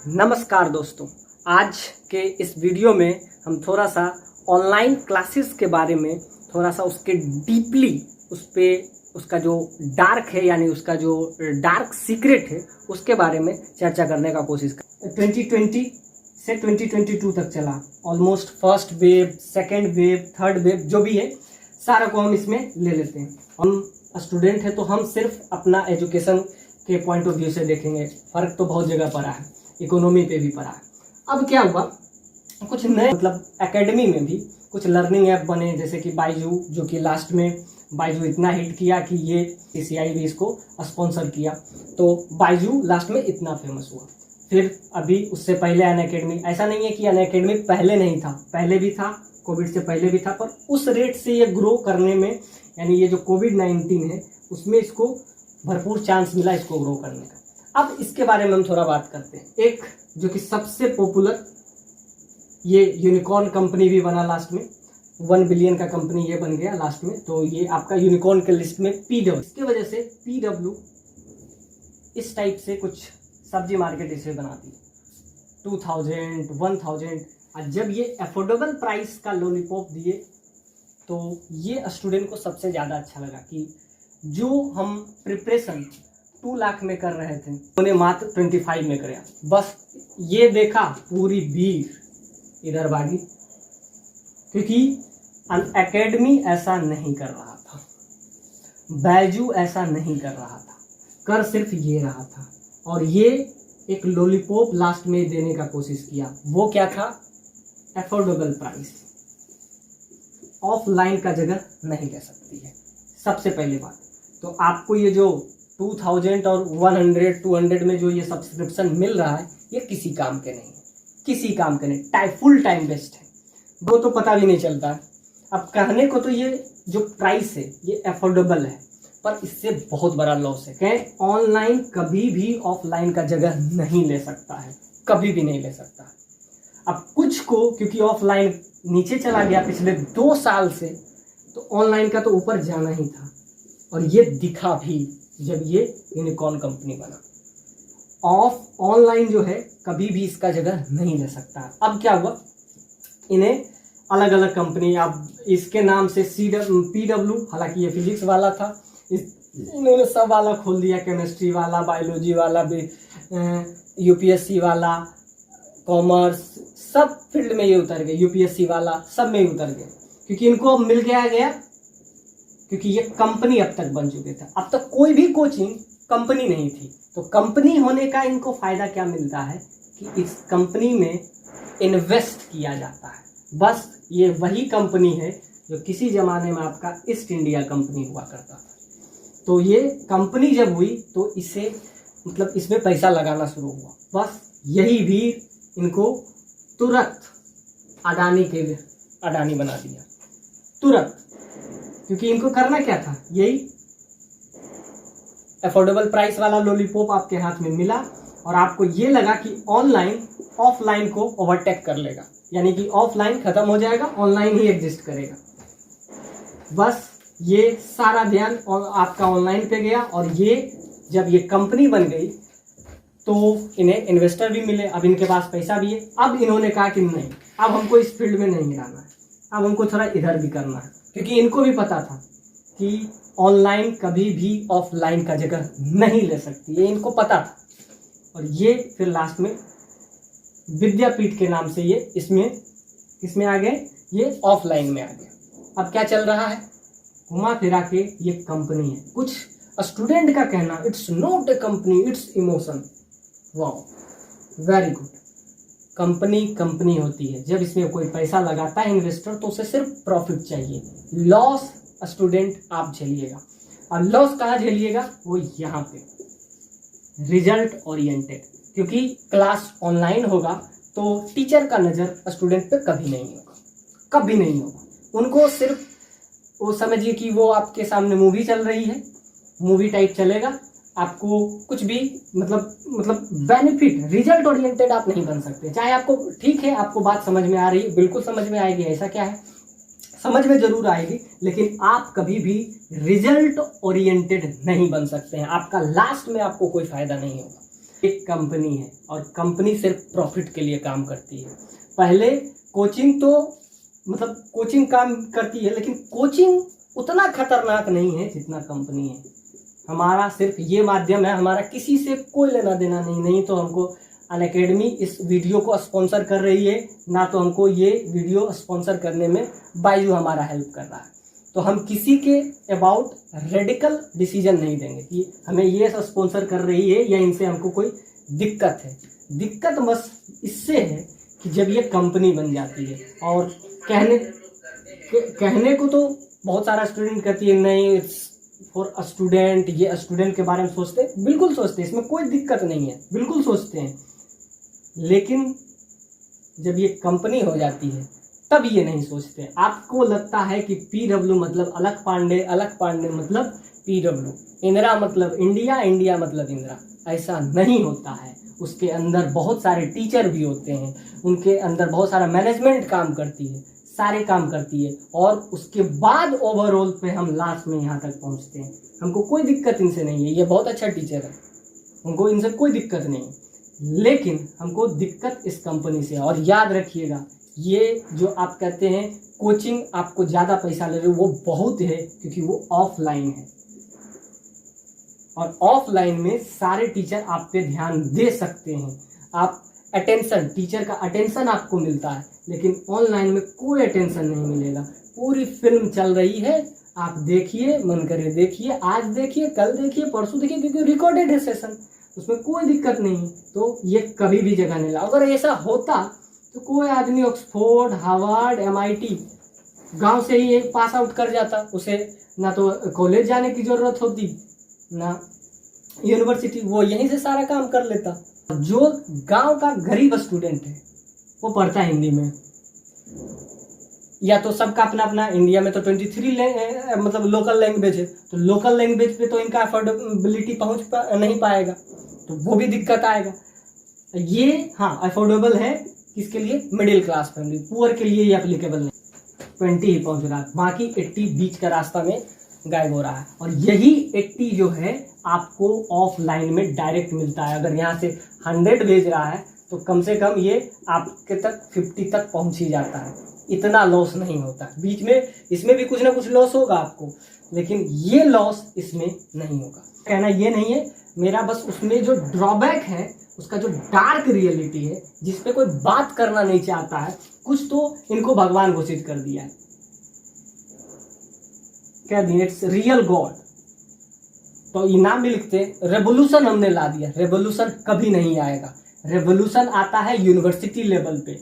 नमस्कार दोस्तों, आज के इस वीडियो में हम थोड़ा सा ऑनलाइन क्लासेस के बारे में थोड़ा सा उसके डीपली उसका जो डार्क है यानी उसका जो डार्क सीक्रेट है उसके बारे में चर्चा करने का कोशिश कर। 2020 से 2022 तक चला, almost first wave, second wave, third wave जो भी है सारा को हम इसमें ले लेते हैं। हम स्टूडेंट है तो हम सिर्फ अपना एजुकेशन के पॉइंट ऑफ व्यू से देखेंगे। फ़र्क तो बहुत जगह पड़ा है, इकोनॉमी पे भी पड़ा है। अब क्या हुआ, कुछ नए एकेडमी में भी कुछ लर्निंग ऐप बने, जैसे कि बाइजू, जो कि लास्ट में बाइजू इतना हिट किया कि ये CCI भी इसको स्पॉन्सर किया, तो बाइजू लास्ट में इतना फेमस हुआ। फिर अभी उससे पहले अनअकैडमी, ऐसा नहीं है कि अनअकैडमी पहले नहीं था, पहले भी था, कोविड से पहले भी था, पर उस रेट से ये ग्रो करने में, यानी ये जो कोविड-19 है उसमें इसको भरपूर चांस मिला इसको ग्रो करने का। अब इसके बारे में हम थोड़ा बात करते हैं। एक जो कि सबसे पॉपुलर, ये यूनिकॉर्न कंपनी भी बना लास्ट में, 1 बिलियन का कंपनी ये बन गया लास्ट में, तो ये आपका यूनिकॉर्न के लिस्ट में PW। इसके वजह से PW इस टाइप से कुछ सब्जी मार्केट इसे बनाती है, 2000, 1000। और जब ये अफोर्डेबल प्राइस का लॉलीपॉप दिए तो ये स्टूडेंट को सबसे ज़्यादा अच्छा लगा कि जो हम प्रिपरेशन 2 लाख में कर रहे थे उन्हें मात्र 25 में कराया। बस ये देखा पूरी भीड़ इधर भागी, क्योंकि अनअकैडमी ऐसा नहीं कर रहा था, बैजू ऐसा नहीं कर रहा था, कर सिर्फ ये रहा था। और ये एक लॉलीपॉप लास्ट में देने का कोशिश किया। वो क्या था? Affordable price. ऑफलाइन का जगह नहीं ले सकती है, सबसे पहली बात। तो आपको ये जो 2000 और 100, 200 में जो ये सब्सक्रिप्शन मिल रहा है, ये किसी काम के नहीं है, किसी काम के नहीं, फुल टाइम वेस्ट है, वो तो पता भी नहीं चलता है। अब कहने को तो ये जो प्राइस है ये अफोर्डेबल है, पर इससे बहुत बड़ा लॉस है। कहें ऑनलाइन कभी भी ऑफलाइन का जगह नहीं ले सकता है, कभी भी नहीं ले सकता है। अब कुछ को क्योंकि ऑफलाइन नीचे चला गया पिछले 2 साल से, तो ऑनलाइन का तो ऊपर जाना ही था, और ये दिखा भी जब ये यूनिकॉर्न कंपनी बना। ऑनलाइन जो है कभी भी इसका जगह नहीं ले सकता। अब क्या हुआ, इन्हें अलग अलग कंपनी, अब इसके नाम से PW, हालांकि ये फिजिक्स वाला था, इन्होंने सब वाला खोल दिया, केमिस्ट्री वाला, बायोलॉजी वाला, UPSC वाला, कॉमर्स, सब फील्ड में ये उतर गए, UPSC वाला सब में ही उतर गए, क्योंकि इनको अब मिल गया, क्योंकि ये कंपनी अब तक बन चुके थे। अब तक कोई भी कोचिंग कंपनी नहीं थी, तो कंपनी होने का इनको फायदा क्या मिलता है कि इस कंपनी में इन्वेस्ट किया जाता है। बस ये वही कंपनी है जो किसी जमाने में आपका ईस्ट इंडिया कंपनी हुआ करता था। तो ये कंपनी जब हुई तो इसे इसमें पैसा लगाना शुरू हुआ। बस यही भी इनको तुरंत अडानी बना दिया, तुरंत। क्योंकि इनको करना क्या था, यही अफोर्डेबल प्राइस वाला लॉलीपॉप आपके हाथ में मिला, और आपको ये लगा कि ऑनलाइन ऑफलाइन को ओवरटेक कर लेगा, यानी कि ऑफलाइन खत्म हो जाएगा, ऑनलाइन ही एग्जिस्ट करेगा। बस ये सारा ध्यान आपका ऑनलाइन पे गया, और ये जब ये कंपनी बन गई तो इन्हें इन्वेस्टर भी मिले, अब इनके पास पैसा भी है। अब इन्होंने कहा कि नहीं, अब हमको इस फील्ड में नहीं गिराना है, अब हमको थोड़ा इधर भी करना है, क्योंकि इनको भी पता था कि ऑनलाइन कभी भी ऑफलाइन का जगह नहीं ले सकती, ये इनको पता था। और ये फिर लास्ट में विद्यापीठ के नाम से ये इसमें आ गए, ये ऑफलाइन में आ गए। अब क्या चल रहा है, घुमा फिरा के ये कंपनी है। कुछ स्टूडेंट का कहना, it's not a company, it's emotion. Wow, very good. Company होती है जब इसमें कोई पैसा लगाता है इन्वेस्टर, तो उसे सिर्फ प्रॉफिट चाहिए। लॉस स्टूडेंट आप झेलिएगा, और लॉस कहाँ झेलिएगा, वो यहाँ पे रिजल्ट ओरिएंटेड। क्योंकि क्लास ऑनलाइन होगा तो टीचर का नज़र स्टूडेंट पे कभी नहीं होगा, कभी नहीं होगा। उनको सिर्फ वो समझिए कि वो आपके सामने मूवी चल रही है, मूवी टाइप चलेगा, आपको कुछ भी बेनिफिट, रिजल्ट ओरिएंटेड आप नहीं बन सकते। चाहे आपको, ठीक है, आपको बात समझ में आ रही है, बिल्कुल समझ में आएगी, ऐसा क्या है, समझ में जरूर आएगी, लेकिन आप कभी भी रिजल्ट ओरिएंटेड नहीं बन सकते हैं। आपका लास्ट में आपको कोई फायदा नहीं होगा। एक कंपनी है और कंपनी सिर्फ प्रॉफिट के लिए काम करती है। पहले कोचिंग तो मतलब कोचिंग काम करती है, लेकिन कोचिंग उतना खतरनाक नहीं है जितना कंपनी है। हमारा सिर्फ ये माध्यम है, हमारा किसी से कोई लेना देना नहीं तो हमको अनअकैडमी इस वीडियो को स्पॉन्सर कर रही है, ना तो हमको ये वीडियो स्पॉन्सर करने में बायजू हमारा हेल्प कर रहा है। तो हम किसी के अबाउट रेडिकल डिसीजन नहीं देंगे कि हमें ये स्पॉन्सर कर रही है या इनसे हमको कोई दिक्कत है। दिक्कत बस इससे है कि जब ये कंपनी बन जाती है, और कहने को तो बहुत सारा स्टूडेंट कहती है नहीं फॉर अ स्टूडेंट, ये स्टूडेंट के बारे में सोचते हैं, बिल्कुल सोचते हैं, इसमें कोई दिक्कत नहीं है, बिल्कुल सोचते हैं। लेकिन जब ये कंपनी हो जाती है तब ये नहीं सोचते। आपको लगता है कि PW मतलब अलख पांडे, अलख पांडे मतलब PW, इंदिरा मतलब इंडिया, इंडिया मतलब इंदिरा। ऐसा नहीं होता है। उसके अंदर बहुत सारे टीचर भी होते हैं, उनके अंदर बहुत सारा मैनेजमेंट काम करती है, सारे काम करती है, और उसके बाद ओवरऑल पे हम लास्ट में यहाँ तक पहुँचते हैं। हमको कोई दिक्कत इनसे नहीं है, ये बहुत अच्छा टीचर है, हमको इनसे कोई दिक्कत नहीं है। लेकिन हमको दिक्कत इस कंपनी से है। और याद रखिएगा, ये जो आप कहते हैं कोचिंग आपको ज़्यादा पैसा ले रहे हो, वो बहुत है, क्योंकि वो ऑफलाइन है, और ऑफलाइन में सारे टीचर आप पे ध्यान दे सकते हैं। आप अटेंशन, टीचर का अटेंशन आपको मिलता है, लेकिन ऑनलाइन में कोई अटेंशन नहीं मिलेगा। पूरी फिल्म चल रही है, आप देखिए, मन करे देखिए, आज देखिए, कल देखिए, परसों देखिए, क्योंकि रिकॉर्डेड है सेशन, उसमें कोई दिक्कत नहीं है। तो ये कभी भी जगह नहीं ला। अगर ऐसा होता तो कोई आदमी ऑक्सफोर्ड, हार्वर्ड, MIT गांव से ही पास आउट कर जाता, उसे ना तो कॉलेज जाने की जरूरत होती ना यूनिवर्सिटी, वो यहीं से सारा काम कर लेता। जो गांव का गरीब स्टूडेंट है वो पढ़ता हिंदी में, या तो सबका अपना अपना, इंडिया में तो 23 मतलब लोकल लैंग्वेज है, तो लोकल लैंग्वेज पे तो इनका अफोर्डेबिलिटी नहीं पाएगा, तो वो भी दिक्कत आएगा। ये हाँ अफोर्डेबल है किसके लिए, मिडिल क्लास फैमिली, पुअर के लिए ये एप्लीकेबल नहीं। 20 ही पहुंच रहा है, बाकी 80 बीच का रास्ता में गायब हो रहा है। और यही 80 जो है आपको ऑफलाइन में डायरेक्ट मिलता है। अगर यहाँ से 100 भेज रहा है तो कम से कम ये आपके तक 50 तक पहुंच ही जाता है, इतना लॉस नहीं होता। बीच में इसमें भी कुछ ना कुछ लॉस होगा आपको, लेकिन ये लॉस इसमें नहीं होगा। कहना ये नहीं है मेरा, बस उसमें जो ड्रॉबैक है, उसका जो डार्क रियलिटी है, जिस पे कोई बात करना नहीं चाहता है, कुछ तो इनको भगवान घोषित कर दिया है, क्या दिया, इट्स रियल गॉड। तो इनाम भी लिखते, रेवोल्यूशन हमने ला दिया। रेवोल्यूशन कभी नहीं आएगा। रेवोल्यूशन आता है यूनिवर्सिटी लेवल पे,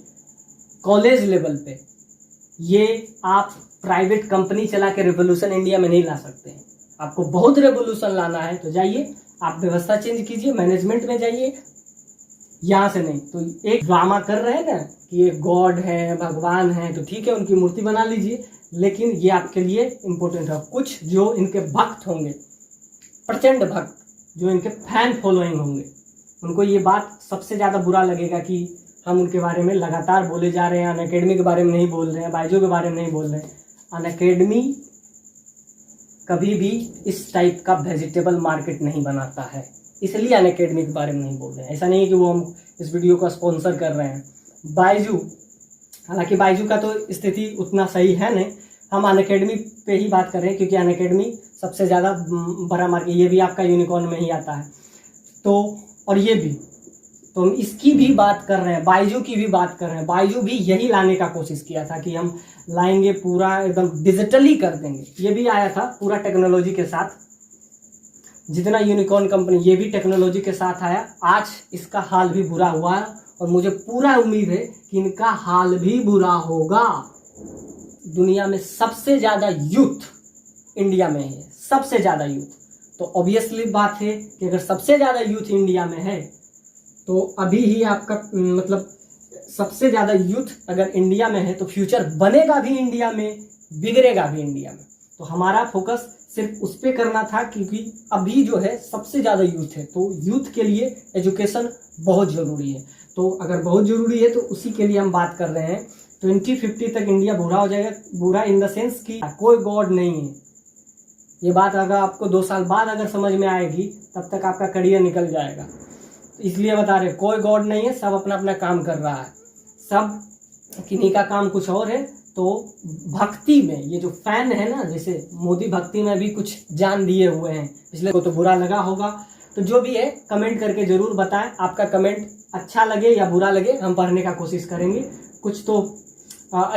कॉलेज लेवल पे। ये आप प्राइवेट कंपनी चला के रेवोल्यूशन इंडिया में नहीं ला सकते हैं। आपको बहुत रेवोल्यूशन लाना है तो जाइए, आप व्यवस्था चेंज कीजिए, मैनेजमेंट में जाइए, यहाँ से नहीं। तो एक ड्रामा कर रहे हैं ना कि ये गॉड है, भगवान है, तो ठीक है, उनकी मूर्ति बना लीजिए, लेकिन ये आपके लिए इम्पोर्टेंट है। कुछ जो इनके भक्त होंगे, प्रचंड भक्त, जो इनके फैन फॉलोइंग होंगे, उनको ये बात सबसे ज़्यादा बुरा लगेगा कि हम उनके बारे में लगातार बोले जा रहे हैं, अनअकैडमी के बारे में नहीं बोल रहे हैं, बायजू के बारे में नहीं बोल रहे हैं। अनअकैडमी कभी भी इस टाइप का वेजिटेबल मार्केट नहीं बनाता है, इसलिए अनअकैडमी के बारे में नहीं बोल रहे हैं। ऐसा नहीं है कि वो हम इस वीडियो को स्पॉन्सर कर रहे हैं। बायजू, हालांकि बायजू का तो स्थिति उतना सही है नहीं, हम अनअकैडमी पे ही बात कर रहे हैं, क्योंकि अनअकैडमी सबसे ज़्यादा बड़ा मार्केट, ये भी आपका यूनिकॉर्न में ही आता है। तो और ये भी, तो हम इसकी भी बात कर रहे हैं, बायजू की भी बात कर रहे हैं। बायजू भी यही लाने का कोशिश किया था कि हम लाएंगे, पूरा एकदम डिजिटली कर देंगे। ये भी आया था पूरा टेक्नोलॉजी के साथ, जितना यूनिकॉर्न कंपनी, ये भी टेक्नोलॉजी के साथ आया। आज इसका हाल भी बुरा हुआ है, और मुझे पूरा उम्मीद है कि इनका हाल भी बुरा होगा। दुनिया में सबसे ज़्यादा यूथ इंडिया में है, सबसे ज़्यादा यूथ। तो ऑब्वियसली बात है कि अगर सबसे ज़्यादा यूथ इंडिया में है, तो अभी ही आपका मतलब सबसे ज़्यादा यूथ अगर इंडिया में है, तो फ्यूचर बनेगा भी इंडिया में, बिगड़ेगा भी इंडिया में। तो हमारा फोकस सिर्फ उस पर करना था, क्योंकि अभी जो है सबसे ज़्यादा यूथ है, तो यूथ के लिए एजुकेशन बहुत ज़रूरी है। तो अगर बहुत ज़रूरी है तो उसी के लिए हम बात कर रहे हैं। 2050 तक इंडिया बुरा हो जाएगा। बुरा इन द सेंस कि कोई गॉड नहीं है। ये बात अगर आपको 2 साल बाद अगर समझ में आएगी, तब तक आपका करियर निकल जाएगा। तो इसलिए बता रहे कोई गॉड नहीं है, सब अपना अपना काम कर रहा है, सब किन्हीं का काम कुछ और है। तो भक्ति में ये जो फैन है ना, जैसे मोदी भक्ति में भी कुछ जान दिए हुए हैं, इसलिए को तो बुरा लगा होगा। तो जो भी है कमेंट करके जरूर बताएं, आपका कमेंट अच्छा लगे या बुरा लगे हम पढ़ने का कोशिश करेंगे। कुछ तो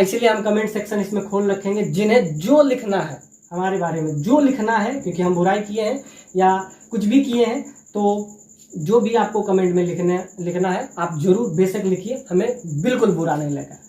इसलिए हम कमेंट सेक्शन इसमें खोल रखेंगे, जिन्हें जो लिखना है हमारे बारे में, जो लिखना है, क्योंकि हम बुराई किए हैं या कुछ भी किए हैं, तो जो भी आपको कमेंट में लिखना है आप जरूर बेशक लिखिए, हमें बिल्कुल बुरा नहीं लगा।